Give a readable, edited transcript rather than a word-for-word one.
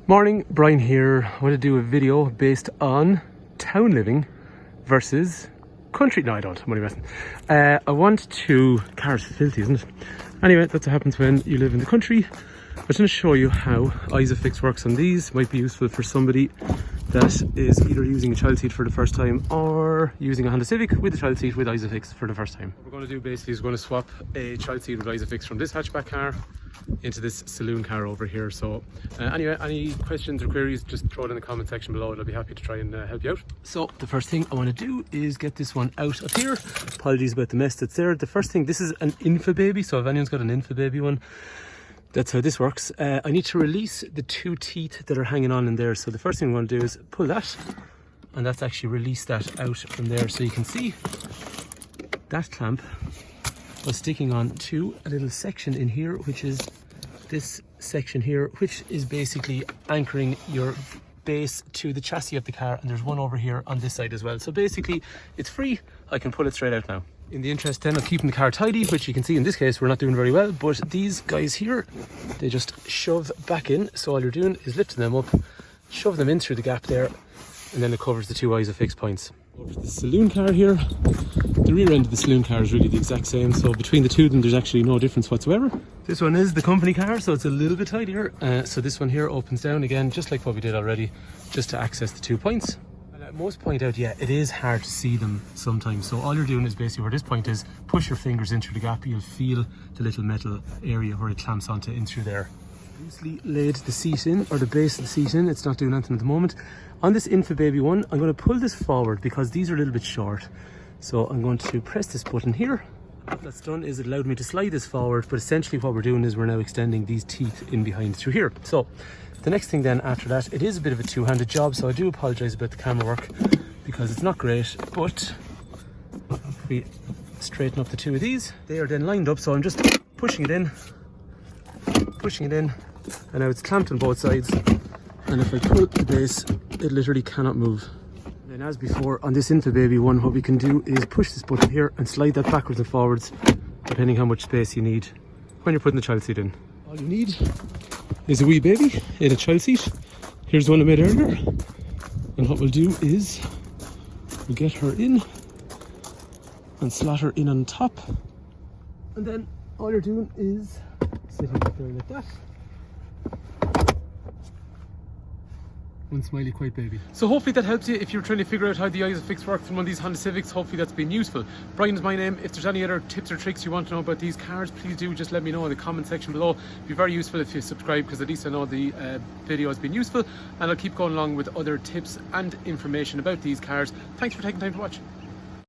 Morning, Brian here. I want to do a video based on town living versus country. No, I don't. I'm only messing. I want to. Car's filthy, isn't it? Anyway, that's what happens when you live in the country. I'm just going to show you how Isofix works on these. Might be useful for somebody that is either using a child seat for the first time or using a Honda Civic with a child seat with Isofix for the first time. What we're going to do basically is we're going to swap a child seat with Isofix from this hatchback car into this saloon car over here. So anyway, any questions or queries, just throw it in the comment section below and I'll be happy to try and help you out. So the first thing I want to do is get this one out of here. Apologies about the mess that's there. The first thing, this is an Infobaby, so if anyone's got an Infobaby one, that's how this works. I need to release the two teeth that are hanging on in there. So the first thing we want to do is pull that, and that's actually release that out from there. So you can see that clamp was sticking on to a little section in here, which is this section here, which is basically anchoring your base to the chassis of the car. And there's one over here on this side as well. So basically it's free. I can pull it straight out now. In the interest then of keeping the car tidy, which you can see in this case we're not doing very well, but these guys here, they just shove back in. So all you're doing is lifting them up, shove them in through the gap there, and then it covers the two Isofix points. Over to the saloon car here. The rear end of the saloon car is really the exact same, so between the two of them there's actually no difference whatsoever. This one is the company car, so it's a little bit tidier. So this one here opens down again, just like what we did already, just to access the 2 points. Most point out, yeah, it is hard to see them sometimes. So all you're doing is basically where this point is, push your fingers in through the gap. You'll feel the little metal area where it clamps onto in through there. Loosely laid the seat in, or the base of the seat in. It's not doing anything at the moment. On this Infobaby one, I'm going to pull this forward because these are a little bit short. So I'm going to press this button here. What that's done is it allowed me to slide this forward, but essentially what we're doing is we're now extending these teeth in behind through here. So the next thing then after that, it is a bit of a two-handed job, so I do apologise about the camera work because it's not great, but if we straighten up the two of these, they are then lined up, so I'm just pushing it in, and now it's clamped on both sides, and if I pull the base, it literally cannot move. And as before, on this Infobaby one, what we can do is push this button here and slide that backwards and forwards, depending how much space you need when you're putting the child seat in. All you need is a wee baby in a child seat. Here's the one I made earlier. And what we'll do is we'll get her in and slot her in on top. And then all you're doing is sitting back there like that. One smiley quiet baby. So hopefully that helps you if you're trying to figure out how the Isofix works on one of these Honda Civics. Hopefully that's been useful. Brian is my name. If there's any other tips or tricks you want to know about these cars, please do just let me know in the comment section below. It'd be very useful if you subscribe, because at least I know the video has been useful, and I'll keep going along with other tips and information about these cars. Thanks for taking time to watch.